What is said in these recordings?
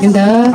Ganda.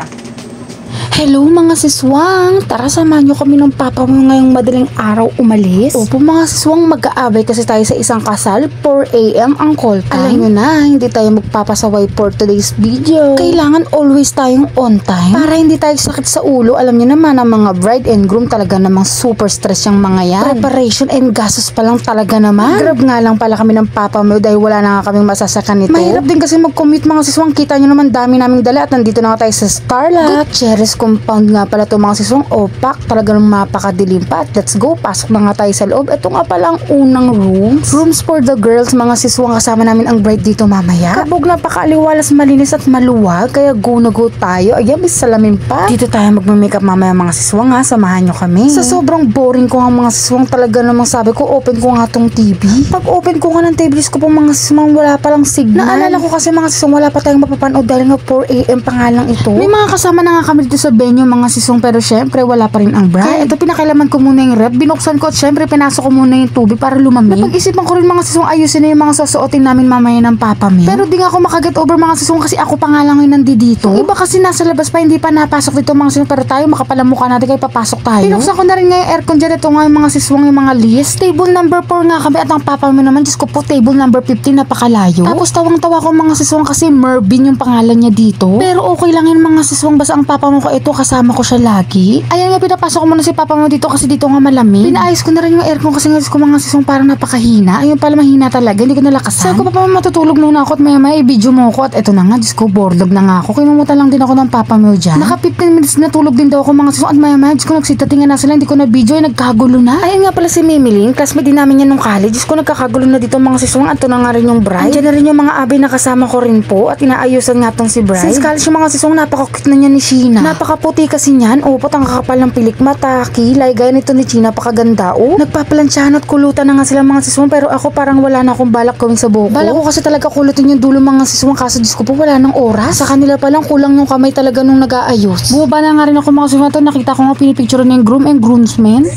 Hello mga siswang! Tara samahan nyo kami ng papa mo ngayong madaling araw umalis. Opo mga siswang, mag-aabay kasi tayo sa isang kasal. 4 AM ang call time. Alam nyo na, hindi tayo magpapasaway for today's video. Kailangan always tayong on time para hindi tayo sakit sa ulo. Alam nyo naman, ang mga bride and groom talaga namang super stress yung mga yan. Preparation and gastos pa lang talaga naman. Grab nga lang pala kami ng papa mo dahil wala na nga kaming masasakan nito. Mahirap din kasi mag-commute mga siswang. Kita nyo naman dami naming dala at nandito na nga tayo sa Starlight Gutierrez compound nga pala to mga siswang. Opak, talagang mapakadilim pa. At let's go, pasok na nga tayo sa loob. Ito nga pala ang unang rooms for the girls mga siswang. Kasama namin ang bride dito mamaya. Kabog, napakaaliwalas, malinis at maluwag, kaya go na go tayo. Ayan, may salamin pa. Dito tayo magmamakeup mamaya mga siswang ha, samahan nyo kami. Sa sobrang boring ko nga mga siswang, talaga namang sabi ko, open ko nga tong TV. Pag open ko nga ng TV ko po mga siswang, wala palang signal. Naalala ko kasi mga siswang, wala pa tayong mapapanood dahil nga 4 AM pa nga lang ito. May mga kasama na nga kami dito sa venue mga siswang, pero syempre wala pa rin ang bride. Kaya ito, pinakailaman ko muna yung rep, binuksan ko at syempre pinasok ko muna yung tubig para lumamig. Napag-isipan ko rin mga siswang, ayusin na yung mga susuotin namin mamaya ng papa mi. Pero di nga ako makaget over mga siswang kasi ako pa nga lang yung nandito. Iba kasi nasa labas pa, hindi pa napasok dito mga siswang, pero tayo makapalamukha natin kaya papasok tayo. Binuksan ko na rin nga yung aircon dyan. Ito nga yung mga siswang, yung mga list. Table number 4 nga kami at ang papa mi naman, Diyos ko po, table number 15, napakalayo. Tapos tawang-tawa ko mga siswang kasi Mervin yung pangalan niya dito. Pero okay lang yun mga siswang, basta ang papa mo ko ito, kasama ko siya lagi. Ayan nga, pinapasok ko muna si papa mo dito kasi dito nga malamig. Pinaayos ko na rin yung aircon kasi nga ko mga siswang parang napakahina. Ayun pala, mahina talaga, hindi ko nalakasan. Sabi ko, papa mo, matutulog muna ako at maya-maya i-video mo ko. At eto na nga, Diyos ko, boredog na nga ako. Kinumutan lang din ako ng papa mo dyan. Naka 15 minutes na tulog din daw ako mga siswang at maya-maya, Diyos ko, nagsitatingan na sila, hindi ko na video, ay nagkagulo na. Ayan nga pala si Mimilin, classmate din namin yan nung college. Diyos ko, nagkakagulo na dito mga siswang. At ito na nga rin yung bride. Andiyan na rin yung mga abay na kasama ko rin po at inaayusan nga tong si bride. Since college yung mga siswang, napaka-cute na niya ni Sheena. Napakaputi kasi niyan. Opo, ang kakapal ng pilik mata, kilay, gaya nito ni Sheena, napakaganda. Oh, nagpapalansyahan at kulutan na nga sila mga siswang, pero ako parang wala na akong balak gawin sa buhok. Balak ko kasi talaga kulutin yung dulo mga siswang, kaso Diyos ko po, wala nang oras. Sa kanila pa lang, kulang yung kamay talaga nung nag-aayos. Bumaba na nga rin ako mga siswang. Nakita ko nga pinipicture na yung groom and groomsmen.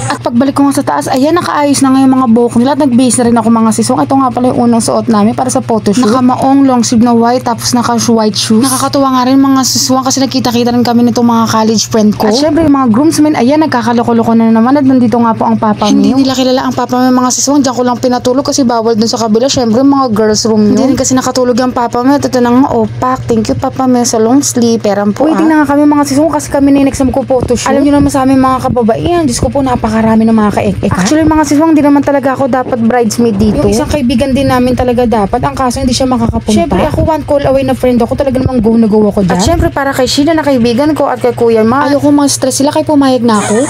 At pagbalik ko nga sa taas, ayan, nakaayos na nga yung mga buhok nila at nag-base na rin ako mga siswang. Ito nga pala yung unang suot namin para sa photoshoot. Nakamaong long sleeve na white tapos naka-white shoes. Nakakatuwa nga rin mga siswang kasi nakita-kita rin kami nitong mga college friend ko. At syempre yung mga groomsmen, ayan, nagkakaloko-loko na naman at nandito nga po ang papa mo. Hindi nila kilala ang papa mo mga siswang. Diyan ko lang pinatulog kasi bawal dun sa kabila. Syempre mga girls room yun. Hindi rin kasi nakatulog yung papa mo. At ito na nga, opak. Thank you papa mo sa long sleeve. Peram po. Waiting na nga kami mga siswang kasi kami na next na magpo-photoshoot. Alam nyo naman sa amin mga kababaihan, Diyos ko po, napakarami ng mga ka-ek-ek. Actually mga siswang, hindi naman talaga ako dapat bridesmaid dito. Yung isang kaibigan din namin talaga dapat. Ang kaso hindi siya makakapunta. Syempre ako, one call away na friend ako. Talaga namang go na go ako dyan. At syempre para kay Sheena na kaibigan ko at kay Kuya Ma, ayoko mga stress sila kay pumayag na ako.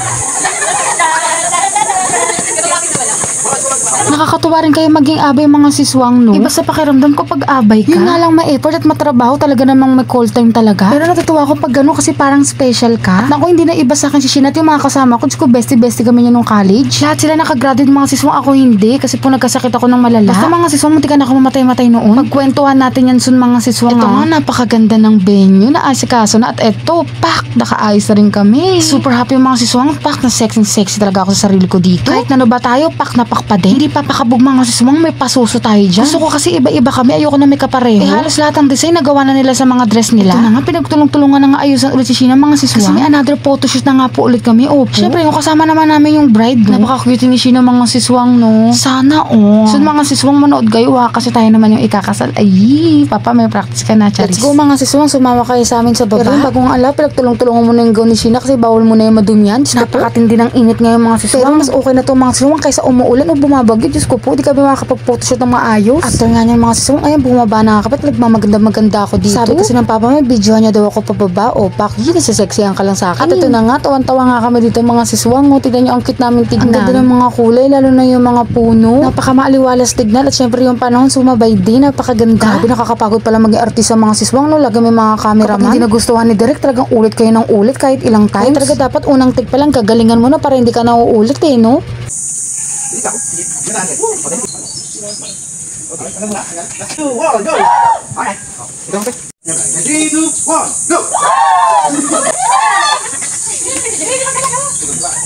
Nakakatuwa rin kayo maging abay mga siswang, no? Iba sa pakiramdam ko pag abay ka. Yun nga lang ma-effort at matrabaho, talaga namang may call time talaga. Pero natutuwa ko pag gano'n kasi parang special ka. At ako, hindi na iba sa akin si Sheena at yung mga kasama ko. Diyos ko, bestie-bestie kami niya nung college. Lahat sila nakagraduate mga siswang, ako hindi. Kasi po nagkasakit ako ng malala. Basta mga siswang, munti ka na ako mamatay-matay noon. Magkwentuhan natin yan sun mga siswang. Ito nga, napakaganda ng venue, naasikaso na. At eto, pak, nakaayos na rin kami. Super happy yung mga siswang, pak, na sexy talaga ako sa sarili ko dito. Kahit na ba tayo, pak na pak pa din. Hindi papakabog mga siswang, may pasuso tayo dyan. Gusto ko kasi iba-iba kami, ayoko na may kapareho. Halos lahat ng design nagawa na nila sa mga dress nila. Ito na nga, pinagtulong-tulungan na nga ayusan ulit si Sheena mga siswang. Kasi may another photoshoot na nga po ulit kami. Opo. Syempre, yung kasama naman namin yung bride, no? Napaka-cute ni Sheena mga siswang, no? Sana, oh. So mga siswang, manood kayo, kasi tayo naman yung ikakasal. Ay, papa, may practice ka na, Charis. Let's go mga siswang, sumama kayo sa amin sa baba. Pero yung bagong ala, pinagtulong-tulungan mo na yung gown ni Sheena kasi bawal mo na yung madumyan. Napakatindi ng init ngayon mga siswang. Pero mas okay na to mga siswang kaysa umuulan o bumabagyo. Diyos ko po, di kami makakapag-photoshoot ng maayos. After nga niyan mga siswang, ayan, bumaba na kapit, nagmamaganda-maganda ako dito. Sabi kasi ng papa mo, videohan niya daw ako pababa. O, pak, yun, sasexyan ka lang sa akin. At ito na nga, tawan-tawa nga kami dito mga siswang. O, tignan niyo, ang cute namin tignan. Ang ganda ng mga kulay, lalo na yung mga puno. Napaka-maaliwalas tignan. At syempre yung panahon, sumabay din. Napakaganda. Grabe, nakakapagod pala maging artista mga siswang, no? Lagi may mga cameraman. Kapag hindi nagustuhan ni Direk, talagang ulit kayo ng ulit kahit ilang times. Kaya talaga dapat unang take pa lang, gagalingan mo na para hindi ka na uulit eh, no? Okay, go! Alright. 3, 2, 1, go!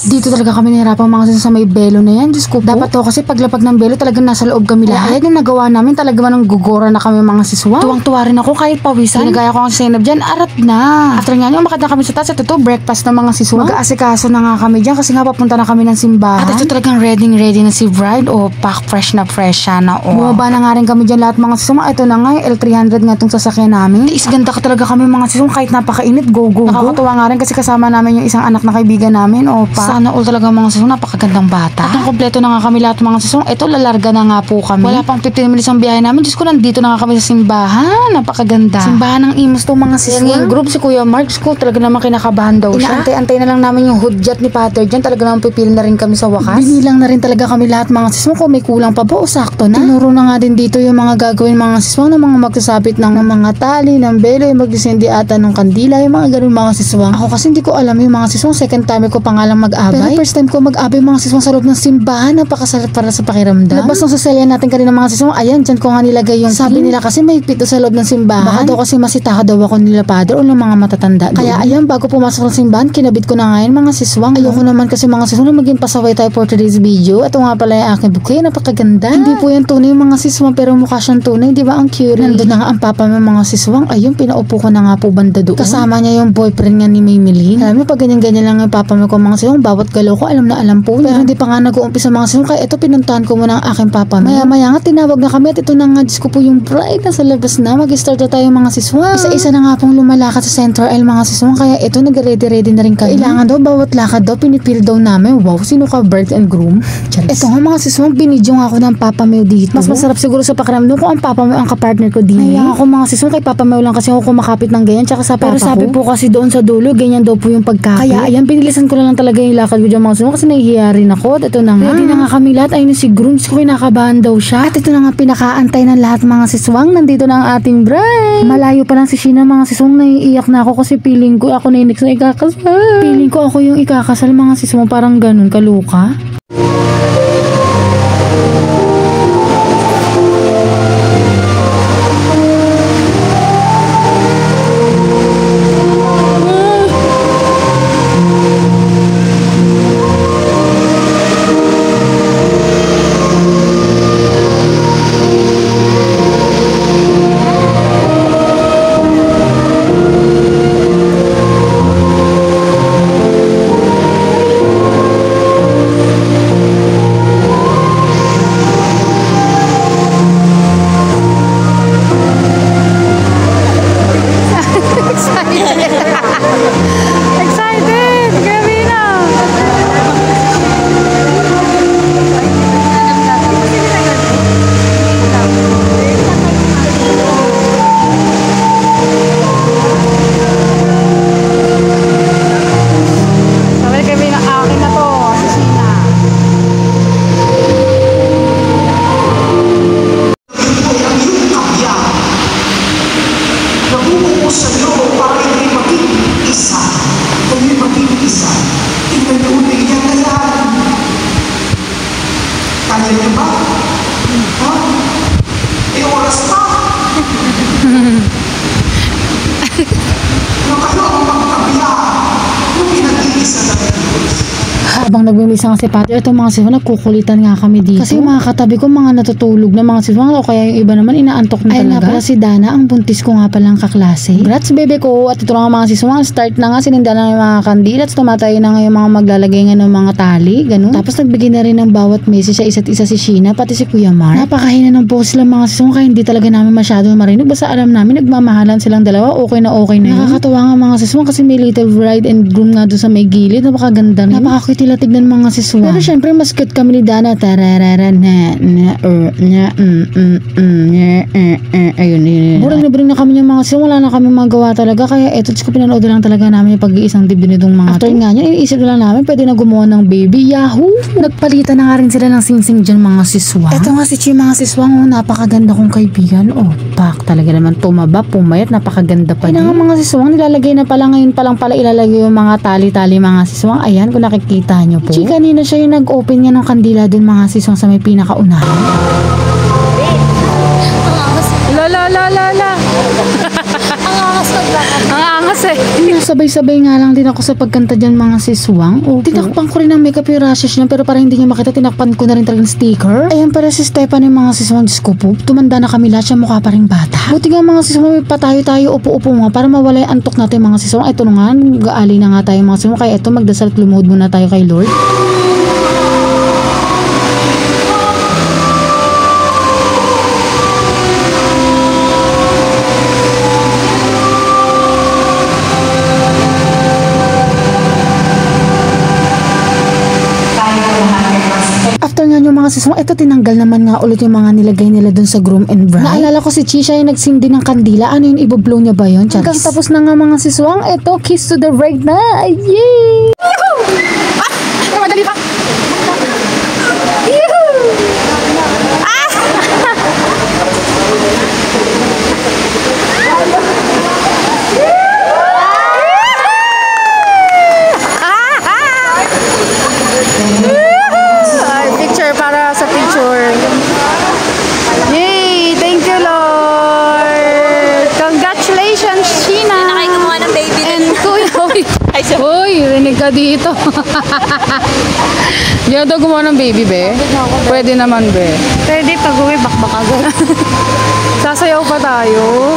Dito talaga kami nahirapan mga sis sa may belo na yan. Diyos ko po. Dapat to kasi paglapag ng belo talagang nasa loob kami lahat. Ayan yung nagawa namin talaga man ng gugora na kami mga siswa. Tuwang-tuwa rin ako kahit pawisan. Ginagaya ko ang sinab dyan, arat na. After nga nyo, makita kami sa taas. Ito to, breakfast ng mga siswa. Mag-aasikaso na nga kami dyan kasi nga papunta na kami ng simbahan. At ito talagang ready na si bride. O, pack fresh na siya na. O, bumaba na nga rin kami dyan lahat mga siswa. Ito na nga, yung L300 nga itong sasakyan namin. Isganda ka talaga kami mga siswa kahit napakainit. Go. Nakakatuwa nga rin kasi kasama namin yung isang anak na kaibigan namin. O, sana all talaga mga siswa, napakagandang bata. At nang kompleto na nga kami lahat mga siswa. Ito, lalarga na nga po kami. Wala pang 15 minutes ang biyahe namin. Diyos ko, nandito na nga kami sa simbahan. Napakaganda. Simbahan ng Imos to mga siswa. Yung group si Kuya Mark, ko talaga naman kinakabahan daw siya. Inaantay-antay na lang namin yung hudyat ni Pater dyan. Talaga naman pipili na rin kami sa wakas. Binilang na rin talaga kami lahat mga siswa. Kung may kulang pa ba o sakto na. Tinuro na nga din dito yung mga gagawin mga siswa ng mga magsasabit ng mga tali, ng belo, yung magdisindi ata ng kandila, yung mga ganun mga siswa. Ako kasi hindi ko alam yung mga siswa. Second time ko pa nga lang mag-abay. Pero first time ko mag-abay mga siswa sa loob ng simbahan. Napakasarap para sa pakiramdam. Labas ng saselya natin kanina mga siswa. Ayan, dyan ko nga nilagay yung sabi nila kasi may pito sa loob ng simbahan. Baka daw kasi masitaha daw ako nila Padre o ng mga matatanda. Kaya ayan, bago pumasok ng simbahan, kinabit ko na ngayon mga siswang. Ayoko naman kasi mga siswang na maging pasaway tayo for today's video. Ito nga pala yung aking bouquet. Napakaganda. Hindi po yan tunay yung mga siswang pero mukha siyang tunay. Di ba ang cute? Nandun na nga ang papa ng mga siswang. Ayun, pinaupo ko na nga po banda doon. Kasama niya yung boyfriend nga ni Maymilin. Alam mo, pag ganyan-ganyan lang yung papa mo ko mga siswang, bawat galaw ko alam na alam po. Pero hindi pa nga nag-uumpisa mga siswang. Kaya ito, pinuntahan ko muna ang aking papa mo. Maya-maya nga, tinawag na kami at ito na nga, Diyos ko po yung bride na sa labas na. Mag-start na tayo mga siswang. Isa-isa na nga pong lumalakad sa Central Aisle mga siswang. Kaya ito, nag-ready na rin kami. Kailangan daw, bawat lakad daw, pinipil daw namin. Wow, sino ka, bride and groom? Ito nga mga siswang, binidyo nga ako ng papa mo dito. Mas masarap siguro sa pakiramdam ko ang papa mo ang kapartner ko din. Kaya ako mga siswang, kay papa mo lang kasi ako kumakapit ng ganyan. Tsaka sa papa. Pero sabi po kasi doon sa dulo, ganyan daw po yung pagkapit. Kaya ayan, pinilisan ko na lang talaga yung lakad ko dyan mga siswang kasi nahihiya rin ako. At ito na nga. Ready na nga kami lahat. Ayun si groom. Ko kinakabahan daw siya. At ito na nga pinakaantay ng lahat mga siswang. Nandito na ang ating bride. Malayo pa lang si Sheena mga siswang. Naiiyak na ako kasi feeling ko ako na yung next na ikakasal. Feeling ko ako yung ikakasal mga siswang. Parang ganun, kaluka. Habang nagmimisa nga si Pater, itong mga siswang nagkukulitan nga kami dito. Kasi yung mga katabi ko mga natutulog na mga siswang o kaya yung iba naman inaantok na talaga. Ay nga pala si Dana, ang buntis ko nga palang kaklase. Congrats bebe ko. At ito nga mga siswang, start na nga, sininda na yung mga kandila at tumatay na nga yung mga maglalagay nga ng mga tali, ganun. Tapos nagbigay na rin ng bawat message sa isa't isa si Sheena pati si Kuya Mark. Napakahina ng post lang mga siswang kaya hindi talaga namin masyado marinig. Basta alam namin nagmamahalan silang dalawa, okay na yun. Nakakatawa nga mga siswang kasi may little bride and groom nga doon sa may gilid. Napakaganda rin. Napakakuti tignan mga siswang. Pero syempre mas cute kami ni Dana. Ayun. Burang na kami yung mga siswang. Wala na kami magawa talaga. Kaya eto, ko pinanood lang talaga namin yung pag-iisang dibdib nitong mga after nga niya, iniisip lang namin pwede na gumawa ng baby. Yahoo! Nagpalitan na nga rin sila ng sing-sing dyan mga siswang. Eto nga si Chi mga siswang. Napakaganda kong kaibigan. Oh, pak talaga naman tumaba, pumayat. Napakaganda pa din. Nga mga siswang, nilalagay na pala ngayon palang pala ilalagay yung mga tali-tali mga siswang. Ayan, kung nakikita nyo po. Chi, kanina siya yung nag-open niya ng kandila dun mga siswang sa may pinakaunahan. La. sabay-sabay nga lang din ako sa pagkanta dyan mga siswang. Tinakpan ko rin ang makeup yung rashes niya pero para hindi niya makita, tinakpan ko na rin talagang sticker. Ayan para si Stephanie mga siswang. Diyos ko po, tumanda na kami lahat, siya mukha pa rin bata. Buti nga mga siswang, may patayo-tayo, upo-upo nga para mawala yung antok natin mga siswang. Ito na nga, gaali na nga tayo mga siswang. Kaya ito, magdasal at lumuhod muna tayo kay Lord. After nga yung mga siswang, ito tinanggal naman nga ulit yung mga nilagay nila dun sa groom and bride. Naalala ko si Chisha yung nagsindi ng kandila. Ano yun, iboblow niya ba yun? Hanggang tapos na nga mga siswang, ito, kiss to the bride na. Yay! Madali pa! Picture para sa picture. Yay! Thank you, Lord! Congratulations, Sheena! Nakay gumawa ng baby And Kuya, uy, rinig ka dito. Di na daw gumawa ng baby, be? Pwede naman, be. Pwede pag uwi, bakbak agad. Sasayaw pa tayo.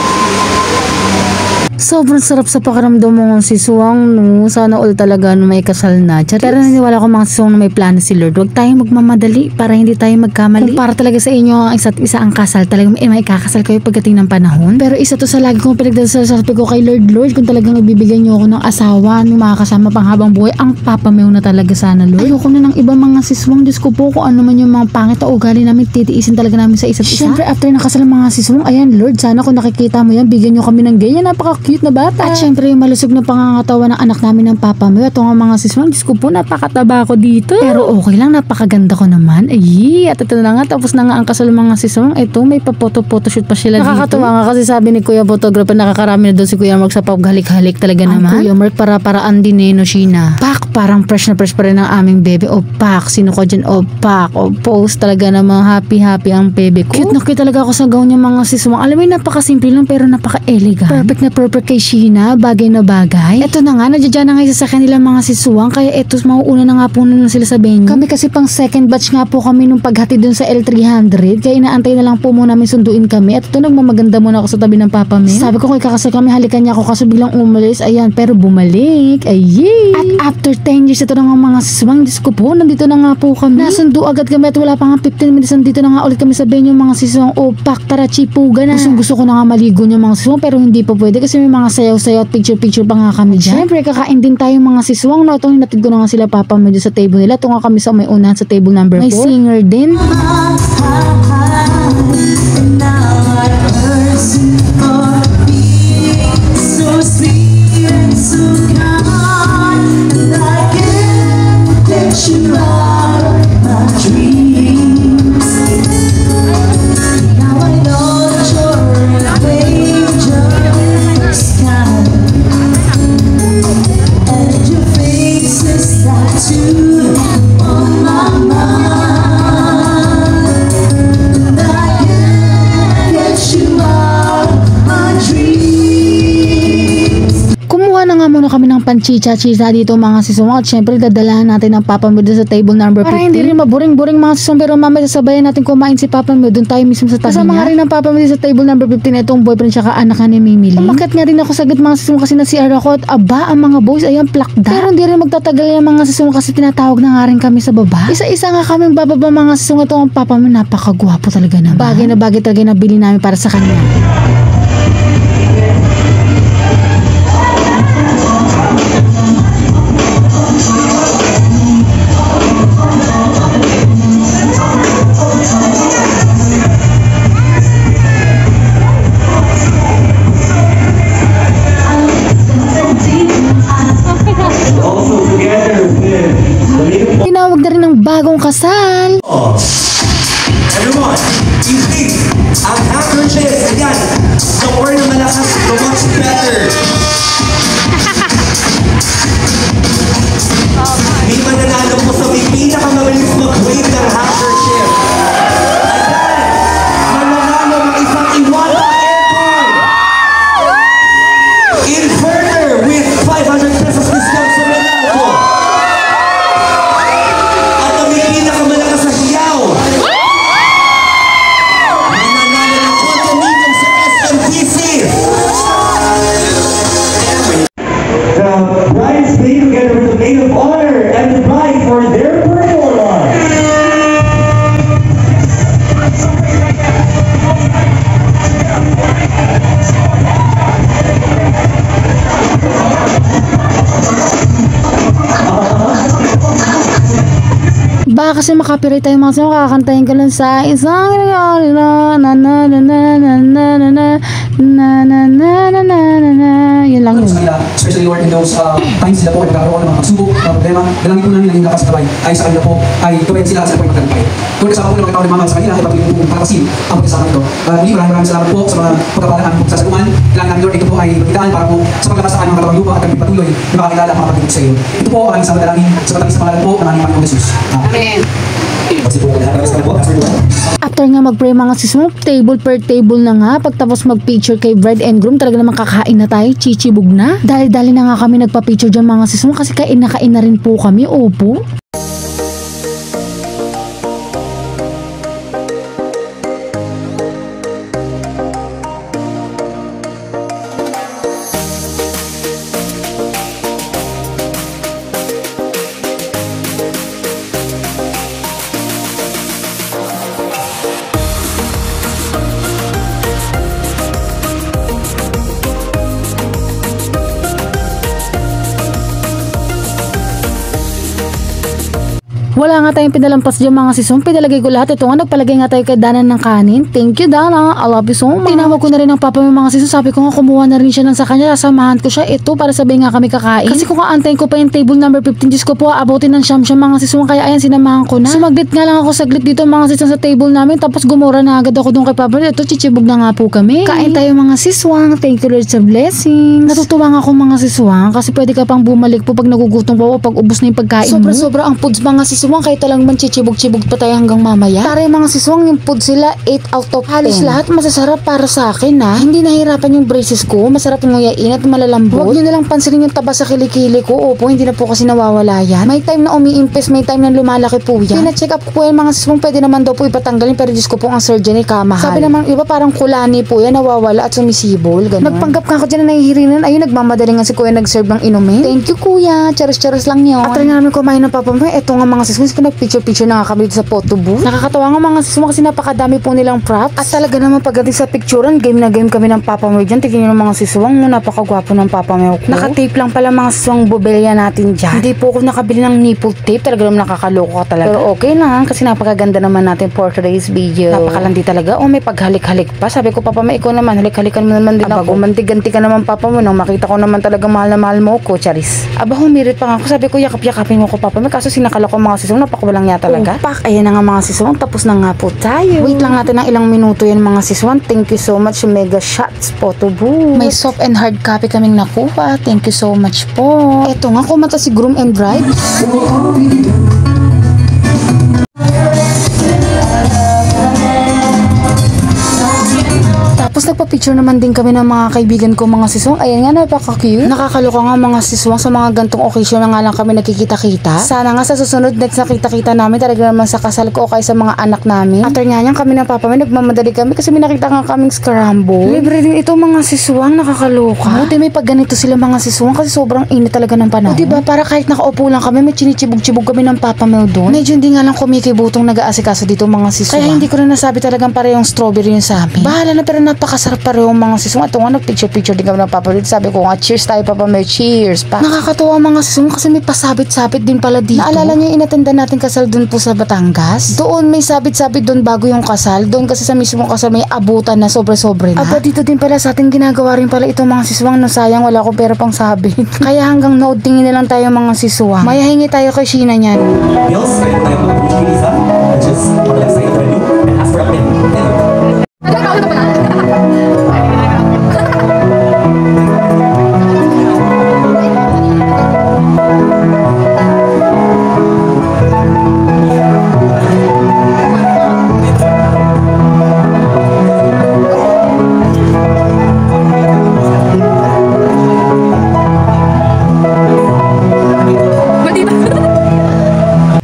Sobrang sarap sa pakiramdam mo si Suwang, no? Sana all talaga no may kasal na. Pero naniwala ko mga Suwang na may plano si Lord. Huwag tayong magmamadali para hindi tayo magkamali. Kung para talaga sa inyo ang isa't isa ang kasal, talagang may kakasal kayo pagdating ng panahon. Pero isa to sa lagi kong pinagdasal ko kay Lord, kung talagang ibibigay niyo ako ng asawa, no, makakasama pang habang buhay, ang papamew na talaga sana, Lord. Ayoko na ng ibang mga siswang. Diyos ko po, kung ano man yung mga pangit na ugali namin, titiisin talaga namin sa isa't isa. Siyempre, after nakasal mga siswang, ayan, Lord, sana kung nakikita mo yan, bigyan niyo kami ng ganyan, napaka-cute na bata. At syempre, yung malusog na pangangatawan ng anak namin ng papa mo. Ito nga mga siswang, Diyos ko po, napakataba ko dito. Pero okay lang, napakaganda ko naman. Ay, at ito na nga, tapos na nga ang kasal mga siswang. Ito, may pa-photoshoot pa sila dito. Nakakatuwa nga kasi sabi ni Kuya Photographer, nakakarami na doon si Kuya Mark sa halik-halik talaga naman. Kuya Mark, para-paraan din eh, no, Sheena. Pak, parang fresh na fresh pa rin ang aming bebe. O pak, sino ko dyan? O pak, o post talaga namang happy-happy ang bebe ko. Cute na cute talaga ako sa gown niya mga siswang. Alam mo, napakasimple lang pero napaka-elegant. Perfect na perfect kay Sheena, bagay na bagay. Ito na nga, nadya na nga isa sa kanila mga siswang, kaya eto, mauuna na nga po na sila sa venue. Kami kasi pang second batch nga po kami nung paghatid dun sa L300, kaya inaantay na lang po muna namin sunduin kami. At ito, nagmamaganda muna ako sa tabi ng papa mo. Sabi ko, kung ikakasal kami, halikan niya ako, kaso biglang umalis, ayan, pero bumalik, ayy. At after 10 years, ito na nga mga siswang, Diyos ko po, nandito na nga po kami. Nasundo agad kami at wala pa nga 15 minutes, nandito na nga ulit kami sa venue mga siswang. O pak, tara, chipuga na. Gusto ko na nga maligo niya mga siswang, pero hindi pa pwede kasi may mga sayaw-sayaw at picture-picture pa nga kami dyan. Siyempre, kakain din tayo mga siswang, no? Itong hinatid ko na nga sila papa mo sa table nila. Ito nga kami sa may unahan sa table number 4. May singer din. Muna kami ng panchicha-chicha dito mga siswang at syempre dadalahan natin ang papa mo dun sa table number 15 para hindi rin maboring-boring mga siswang, pero mamaya sasabayan natin kumain si papa mo dun tayo mismo sa tabi niya. Kasama nga rin ang papa mo sa table number 15 itong boyfriend tsaka anak ni Mimili. Umakyat nga rin ako sagad mga siswang kasi na-CR ako at aba ang mga boys ayan plakda, pero hindi rin magtatagal yung mga siswang kasi tinatawag na nga rin kami sa baba. Isa-isa nga kaming bababa mga siswang. Ito ang papa mo, napakagwapo talaga naman, bagay na bagay talaga na bili namin para sa kanya. Tinawag na rin ng bagong kasal. Everyone, evening. Ang handkerchief, ayan. The word na malakas, the much better. May mananalo po sa may pinakamabilis mag-wave ng handkerchief. Ayan. Mananalo ng isang Iwata aircon. Inverter with 500 Baka kasi makapiright tayo mga siswang, kakakantahin ka lang sa isang na na na na na na na na na na na na na. Yun lang yun. Sa kanila, especially Lord in those times sila po ay nagkakaroon ng mga pagsubok, mga problema. Dalangin po namin ang inyong lakas sa tabay ay sa kanila po ay gawin sila sa po ay magtagumpay. Kung kasama po ng mga mama sa kanila ay patuloy po palakasin ang pagkasama ito. Maraming salamat po sa mga pagkapalaan po sa saguman. Kailangan namin Lord, ito po ay magitaan para po sa pagkakasaan ng katawan lupa at kami patuloy na makakilala ang mga pagkakas sa iyo. Ito po ang isang dalangin sa matamis na pangalan po ng aming Panginoong Jesus. Amen. After nga mag-pray mga siswang, table per table na nga. Pagtapos mag-picture kay bride and groom, talaga naman kakain na tayo, chichibog na. Dali-dali na nga kami nagpa-picture dyan mga siswang kasi kain na rin po kami, opo. Wala nga tayong pinalampas dyan mga siswang. Pinalagay ko lahat. Ito nga, nagpalagay nga tayo kay Dana ng kanin. Thank you, Dana. I love you so much. Tinawag ko na rin ang papa mo mga siswang. Sabi ko nga, kumuha na rin siya ng sa kanya. Sasamahan ko siya ito para sabihin nga kami kakain. Kasi kung aantayin ko pa yung table number 15, Diyos ko po, abutin ng siyam-siyam mga siswang. Kaya ayan, sinamahan ko na. Sumaglit nga lang ako saglit dito mga siswang sa table namin. Tapos gumura na agad ako doon kay papa. Ito, chichibog na nga po kami. Kain tayo mga siswang. Thank you Lord sa blessings. Natutuwa nga ako mga siswang. Kasi pwede ka pang bumalik po pag nagugutom po o pag ubos na yung pagkain mo. Sobra-sobra ang foods mga siswang. Kahit talang man chichibog-chibog pa tayo hanggang mamaya. Tara mga siswang, yung food sila 8 out of 10. Halos lahat masasarap para sa akin ha. Hindi nahirapan yung braces ko. Masarap yung nguyain at malalambot. Huwag nyo na lang pansinin yung taba sa kilikili ko. Opo, hindi na po kasi nawawala yan. May time na umiimpes, may time na lumalaki po yan. Pina-check up ko po yan mga siswang. Pwede naman daw po ipatanggalin pero Diyos ko po ang surgeon ay kamahal. Sabi naman iba parang kulani po yan, nawawala at sumisibol. Ganun. Nagpanggap ka ako dyan na nahihirinan. Ayun, nagmamadaling nga si kuya nag-serve ng inumin. Thank you kuya. Charis-charis lang yun. At rin namin kumain ng papa mo. Eto nga mga siswang. Pinag-picture na nga kami dito sa photo booth. Nakakatawa nga mga siswang kasi napakadami po nilang props. At talaga naman pagdating sa picturean, game na game kami ng papa mo dyan. Tignan nyo ng mga siswang mo, napakagwapo ng papa mo ko. Nakatape lang pala mga siswang bobelya natin dyan. Hindi po ako nakabili ng nipple tape. Talaga naman nakakaloko ka talaga. Pero okay lang kasi napakaganda naman natin for today's video. Napakalandi talaga. Oh, may paghalik-halik pa. Sabi ko papa mo, ikaw naman, halik-halikan mo naman din ako. Mantiganti ka naman papa mo nang makita ko naman talaga mahal na mahal mo ko, charis. Aba, humirit pa nga ako. Sabi ko, yakap-yakapin mo ko papa mo. Kaso sinakala ko mga siswang, napakawalang niya talaga. Ayan na nga mga siswang, tapos na nga po tayo. Wait lang natin ng ilang minuto yan mga siswang. Thank you so much Mega Shots Photo Booth. May soft and hard copy kaming nakuha. Thank you so much po. Eto nga, kumanta si groom and bride. Tapos nagpa-picture naman din kami ng mga kaibigan ko mga siswang. Ayan nga, napaka-cute. Nakakaloka nga mga siswang sa mga gantong occasion na nga lang kami nakikita-kita. Sana nga sa susunod next nakita-kita namin talaga naman sa kasal ko o kaya sa mga anak namin. After nga yan kami ng papa may nagmamadali kami kasi may nakita nga kaming scramble. Libre din ito mga siswang, nakakaloka. Buti may pag ganito sila mga siswang kasi sobrang init talaga ng panahon. O diba para kahit nakaupo lang kami may chinichibog-chibog kami ng papa mo doon. Medyo hindi nga lang kumikibutong nag-aasikaso dito mga siswang. Kaya hindi ko na nasabi talagang parehong strawberry yung sa amin. Bahala na pero napakasarap parehong mga siswang. Ito nga nagpicture-picture din kami ng papa dito. Sabi ko nga cheers tayo papa may cheers pa. Nakakatuwa mga siswang kasi may pasabit-sabit din pala dito. Naalala niyo yung inattenda natin kasal doon po sa Batangas? Doon may sabit-sabit doon bago yung kasal. Doon kasi sa mismong kasal may abutan na sobre-sobre na. Aba dito din pala sa atin ginagawa rin pala itong mga siswang no sayang wala akong pera pang sabit. Kaya hanggang nood tingin na lang tayo mga siswang. Mayahingi tayo kay Sheena niyan. Bills, kaya tayo mag-picture Lisa. Just on the left side of the loop and ask for a pin.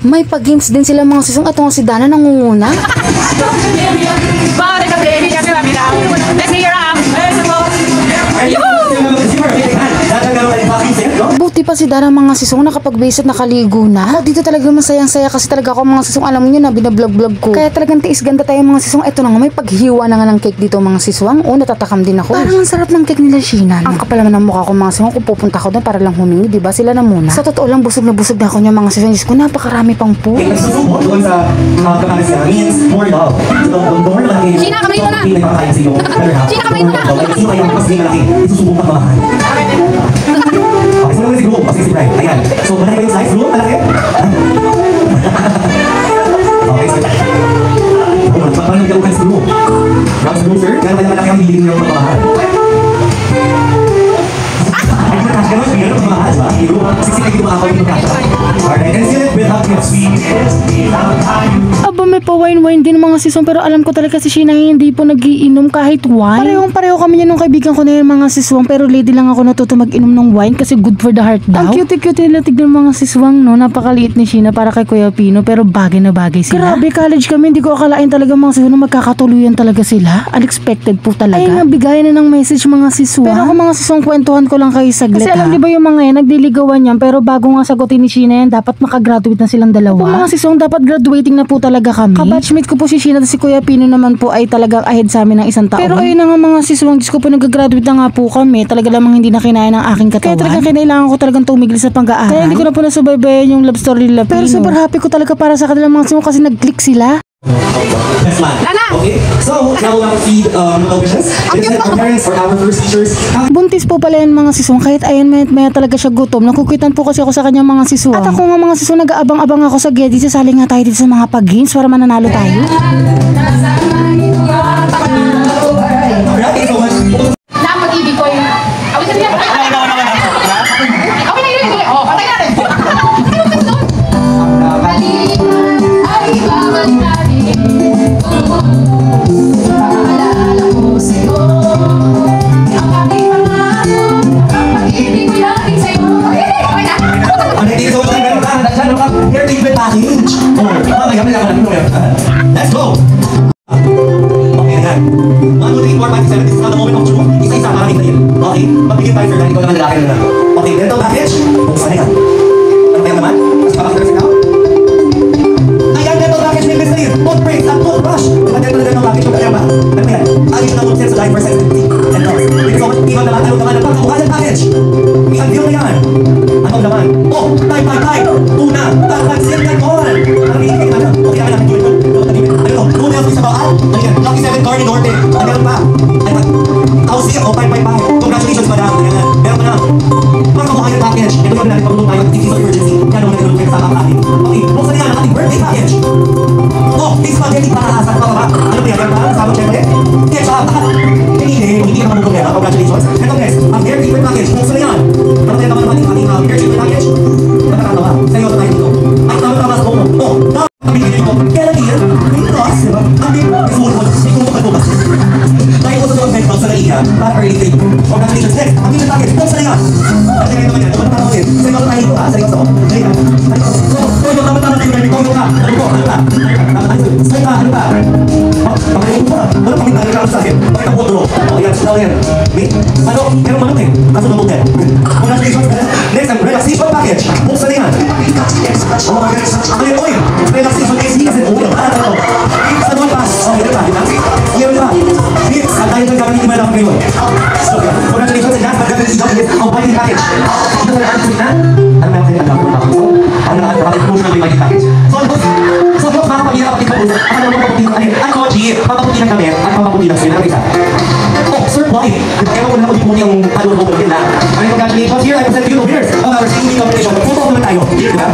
May pag-games din sila mga siswang. Ito nga si Dana nangunguna. Buti pa pa si Dara mga sisong nakapag-base at nakaligo na. Ako dito talaga masayang-saya kasi talaga ako mga sisong, alam mo nyo na binablog-vlog ko. Kaya talagang tiis ganda tayo mga sisong. Eto na nga, may paghiwa na nga ng cake dito mga siswang. O, natatakam din ako. Parang ang sarap ng cake nila Sheena. Ang kapal naman ng mukha ko mga siswang kung pupunta ko doon para lang humingi, diba? Sila na muna. Sa totoo lang, busog na ako niya mga siswang. Diyos ko, napakarami pang po. Okay, nagsusubo doon sa kapanasia means more love. So, the more malaki, Sheena, kamay mo na! hindi nagpapakain sa'yo. Sheena, kamay mo na! Sino kayo mas hindi malaki, isusubo ka mahal. Okay, so naman si Group, kasi si Brian. Ayan. So, malaki ba yung size, Group? Malaki? Okay, so. Paano nagkakuhan si Group? Rouse Group, sir? Gano'n kaya malaki ang hiling niyo magmamahal? Ay, gano'n magmamahal, ba? Group, 60 kayo mga ako yung kasha. Alright, and seal it with hot tips. Aba, may pa-wine-wine din mga sisong, pero alam ko talaga si Sheena hindi po nagiinom kahit wine. Pareho kami niya nung kaibigan ko na yung mga siswang, pero lady lang ako natuto mag-inom ng wine kasi good for the heart daw. Ang cute-cute nila tignan mga siswang, no? Napakaliit ni Sheena para kay Kuya Pino, pero bagay na bagay sila. Grabe, college kami, hindi ko akalain talaga mga siswang na magkakatuluyan talaga sila. Unexpected po talaga. Ay, nabigayan na ng message mga siswang. Pero ako mga siswang, kwentuhan ko lang kayo saglit. Kasi alam di ba yung mga yan, nagdiligawan yan, pero bago nga sagutin ni Sheena yan, dapat makagraduate na silang dalawa. Po, mga siswang, dapat graduating na po talaga kami. Kabatchmate ko po si Sheena at si Kuya Pino naman po ay talagang ahead sa amin ng isang taon. Pero ayun na nga mga siswang, Diyos ko po, nag-graduate na nga po kami. Talaga lamang hindi na kinaya ng aking katawan. Kaya talagang kinailangan ko talagang tumigil sa pag-aaral. Kaya hindi ko na po nasubaybayan yung love story nila Pino. Pero super happy ko talaga para sa kanilang mga siswang kasi nag-click sila. Yes, ma'am. Okay, so now we'll feed wishes. Is it our parents or our first teachers? Buntis po pala yan mga siswang. Kahit ayan maya talaga siya gutom. Nakukitan po kasi ako sa kanyang mga siswang. At ako nga mga siswang, nag-aabang-abang ako sa Geddy. Sasali nga tayo dito sa mga pag-games para mananalo tayo. Alright, so much. Napag-ibig ko yun. Awit na niya. Okay na yun. Oh, patay natin. Ay, babalik natin. Paalala ko sa'yo. Ang aking pangako. Pag-ibig ko yating sa'yo. Okay na. Okay, so much. Ano ka? Here, take the package. Oh, mamaya may naman natin. Let's go. Okay, ayan. 1, 2, 3, 4, 5, 6, 7. This is not the moment of truth. Isa-isa para kita yun. Okay? Magbigay tayo, sir, dahil ikaw naman lalaki na lang. Okay, dental package. Buksan na yan. Ano tayo naman? Mas kapag-serve now? Ayan, dental package may best na yun. Toothpaste at toothbrush. Dental package yung kaya ba? Ano yan? Ayun na mag-set sa life for sensitivity. And no. Because so much, iwan naman tayo naman ng pagkakuhan ng package. I-unveil na yan. Ano naman? Oh, type. Tuna. Tapansin ka doon. Ano yung ano? Okay, naman natin yun. Ano? Noodles sa bawal. Ayan, Lucky 7 Corny Norte. Ano meron pa? Ay, Tausier o 555. Congratulations, madam. Ayan, meron pa na. Para makuha yung package. Ito yung natin pagulong tayo. This is emergency. Yan ang nagulong kayo sa akin. Okay, buksan niya ang ating birthday package. Oh, this spaghetti para asan pa ba? Ano ba yan? Yan ba? Sabon syempre? Yes, hindi ka naman problema. Congratulations. Ito guys, ang hair treatment package. Buksan na yan. Ano kaya naman ating hair treatment package? Nakakatawa. Sa'yo na tayo dito. Ay, tama sa buko. Oh, pabibigyan ko. Kaya lang yan. May cross, diba? Hindi, may sumulod. May kumukad mo ba? Tayo ko sa mga head cross sa naiya. Para early trade. Congratulations. Next, ang treatment package. Buksan na yan. Kasi kayo naman yan. Ito na ulit. Sa'yo na tayo dito ha. Sa'yo sa ako. Dali ka. So, tama tayo. May kongo ka. Ano po? Ano pa? Sa'yo ka. Ano pa? Pagkain mo pa. Ano pang hintahin ka sa akin? Bakit ang putro? O, yan. Sila yan. Wait. Ano? Meron manok eh. Kaso namog din. Congratulations. Next, ang relaxation package. Buksan na yan. Oh my God. Ano yun? Oy! Relaxation AC kasi ulo. Ano? Sa doon pa. Oh, meron pa. Diba? Meron pa. Hits. Ang tayo nagkakaroon hindi malaki ngayon. So, congratulations and congratulations. Ang binding package. Ito sa ating na. Ano meron kayo nagkakaroon? Ano na ating promotional binding package? So, mga pamilya kapatid ko po. Ano naman papaputi ng ano? Ano, G? Papaputi ng gamit at papaputi ng sila. Isa. Oh, sir, why? Kaya mo na ako di yung talon mo na. Ano yung congratulations here? I present you to winners of our singing competition. Puto ko naman tayo. Diba?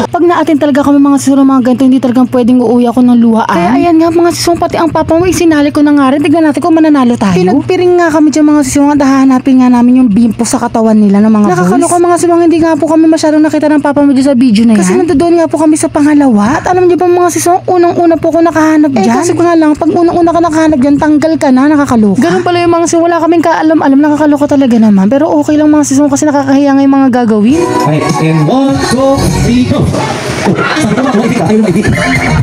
Pag naatin talaga kami mga siswang mga ganito, hindi talagang pwedeng uuwi ako ng luhaan. Kaya ayan nga mga siswang, pati ang papa mo isinali ko na nga rin. Tignan natin kung mananalo tayo. Pinagpiring nga kami dyan mga siswang at hahanapin nga namin yung bimpo sa katawan nila ng mga boys. Nakakaloka mga siswang, hindi nga po kami masyadong nakita ng papa mo dyan sa video na yan. Kasi nandoon nga po kami sa pangalawa. At alam niyo ba mga siswang, unang-una po ko nakahanap dyan. Kasi ko nga lang, pag unang-una ka nakahanap dyan, tanggal ka na, nakakaloka. Ganun pala yung mga siswang, wala kaming kaalam-alam, nakakaloka talaga naman. Pero okay lang mga siswang kasi nakakahiya nga yung mga gagawin. Okay, and 1, 2, 3, go! Oh, saan ka ba? Huwag ka, kayo naman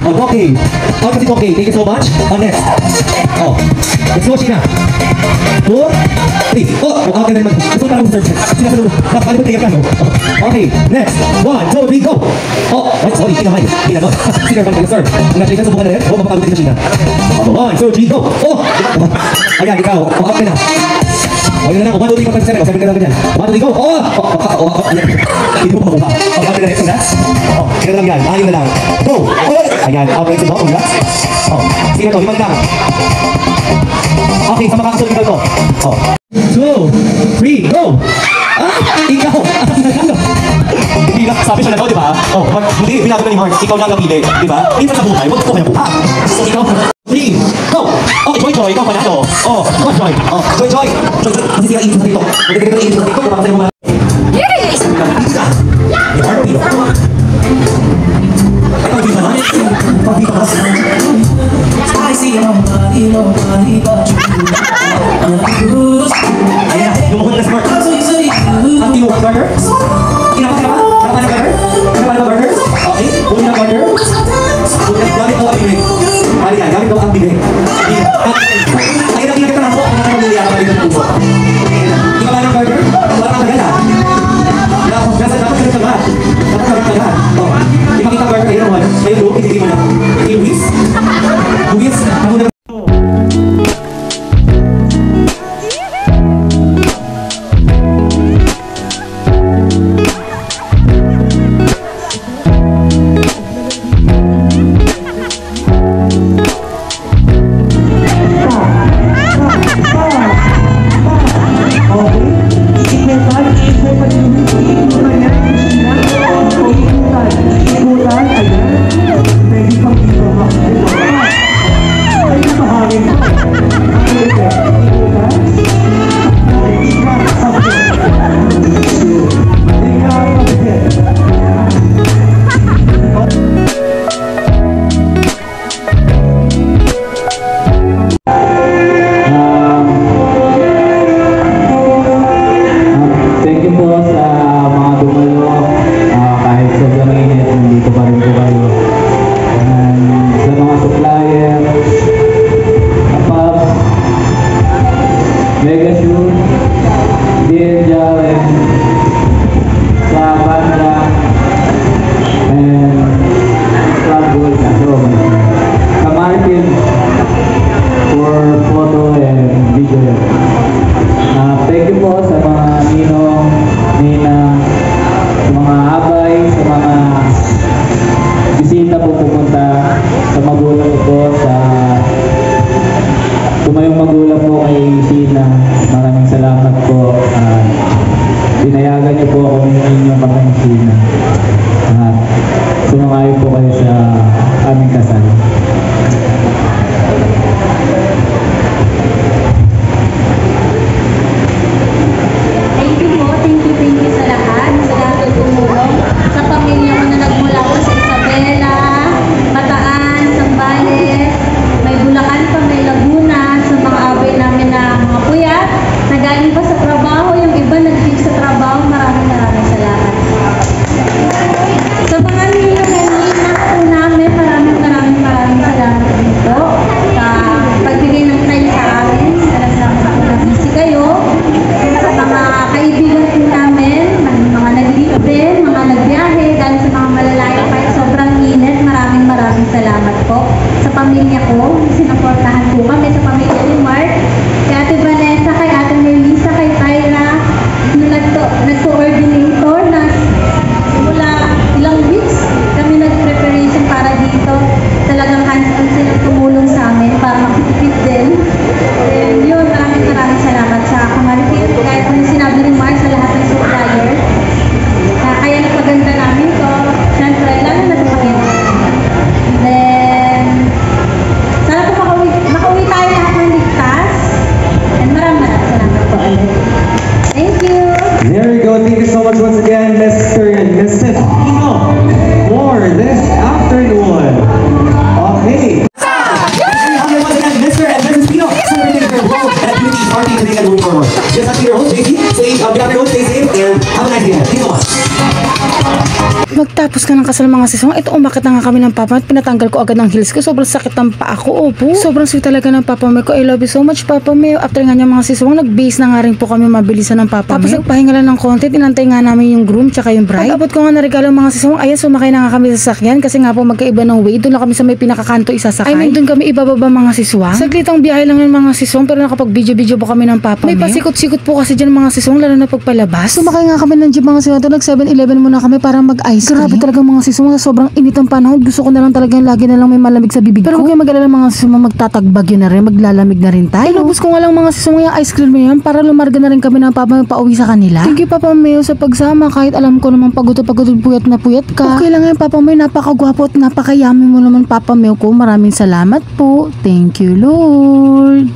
Oh, okay. Oh, kasi okay. Thank you so much. Next. Oh, let's go, Sheena. 2, Ate. Oh, okay na naman. Gusto ko parang serve. Sinasalubo. Paano ba tiyak ka, no? Okay, next. 1, 2, 3, go! Oh, sorry, kinamay. Kinamay. Sige, parang serve. Congratulations, subukan na rin. Oh, mapapagod din siya. 1, 2, 3, go! Oh! Ayan, ikaw. Oh, okay na. O, yun na lang. 1, 2, 3, go. Sabi ka lang ganyan. 1, 2, 3, go! Oh! Ayan. Hindi mo makuha. Okay na rin. Congrats. Oh, kaya lang yan. Ayun na lang. Go! Ayan. Okay, sige. Congrats. Oh, sige to. Himag lang. Okay, sa makakasunod ikaw to. Oh. 2, 3, go! Ah! Ikaw! Hindi na, sabi siya na daw, di ba? Oh, hindi, binago na ni Mark. Ikaw na lang pili, di ba? Minsan sa buhay, huwag ko kaya buha. So, ikaw, 3, go! Oh, Joy, ikaw panalo. Oh, Joy. Oh, Joy. Kasi sila intro dito. Hindi ka intro dito, kapag sa'yo mga... Yes! May heart beat. Ikaw, di ba na? Ikaw, di ba na? I see nobody but you. Ayan, lumuhod na smart. Ang tinuwag burger? Kinapas ka ba? Kinapas na burger? Kinapas na burger? Okay, huli na burger? Gamit daw ang bibig. Mali yan, gamit daw ang bibig. Ayun ang ginagatan ako. Kung ano niliyata ka rin ng puso. Ikaw ba ng burger? Wala kang maganda. Dapat salit ka ba? Dapat salit ka ba? Ipakita ang burger. Ayun ang wala. May look, hindi mo na. Luis? Luis? Ako na. Pinayagan niyo po ako ng inyong kapangsinan. Sumangayo po kayo sa aming kasal. Thank you sa lahat ng tumulong. Sa pamilya ko na nagmula ko sa Isabela, Bataan, Zambales, may Bulacan pa, may Laguna, sa mga abay namin na mga puyat, na galing pa sa trabaho, yung iba nag-keep sa trabaho, maraming salamat. Sa mga ninyo po namin, maraming salamat dito sa pagbigay ng time sa amin. Alam namin ako na busy kayo. Sa mga kaibigan po namin, mga nag-leave din, mga nagbiyahe, dahil sa mga malalayo kahit sobrang init, maraming salamat po. Sa pamilya ko, sinaportahan po kami sa pamilya ni Mark, kay Ate Vanessa, kay Ate Melissa, kay Tyra, nag-coordinator na mula ilang weeks kami nag-preparation para dito. Talagang hands-on silang tumulong sa amin para makikip din. And yun, maraming salamat sa Kamarikit. Kahit kung sinabi ni Mark sa lahat ng supplier. Kaya napaganda namin to. Siyempre, lalo na sa Panginoon. Then, sana po makauwi tayo lahat ng ligtas. And maraming salamat po ulit. Thank you! There we go. Thank you so much once again, Mr. and Mrs. Pino, for this afternoon. Okay. Mr. and Mrs. Pino, celebrating their role and activities party today and moving forward. Just like your host, JC, saying, good afternoon, stay safe, and have a nice day. Thank you so much. Magtapos ka ng kasal mga siswang, ito umakit na nga kami ng papa at pinatanggal ko agad ng heels ko. Sobrang sakit ng paa ko, opo. Sobrang sweet talaga ng papa Meo ko. I love you so much, Papa Meo. After nga niya mga siswang, nag-base na nga rin po kami mabilisan ng papa Meo. Tapos nagpahinga lang ng konti, inantay nga namin yung groom tsaka yung bride. Pag-abot ko nga na regalo mga siswang, ayan, sumakay na nga kami sa sasakyan kasi nga po magkaiba ng way. Doon na kami sa may pinakakanto isasakay. I mean, doon kami ibababa mga siswang. Saglitang biyahe lang yung mga siswang pero nakapag-video po kami ng papa Meo. May pasikot-sikot po kasi dyan mga siswang, lalo na pagpalabas. Sumakay nga kami ng jeep mga siswang. Nag 7-Eleven muna kami para mag-ice cream. Grabe talaga mga siswang, sa sobrang init ng panahon. Gusto ko na lang talaga lagi na lang may malamig sa bibig ko. Pero huwag kayo mag-alala mga siswang, magtatagbag yun na rin, maglalamig na rin tayo. Tinubos ko nga lang mga siswang yung ice cream na yun para lumarga na rin kami ng papa Meo pauwi sa kanila. Thank you Papa Meo sa pagsama kahit alam ko naman pagod puyat na puyat ka. Okay lang yan Papa Meo, napakagwapo at napakayami mo naman Papa Meo ko. Maraming salamat po. Thank you Lord.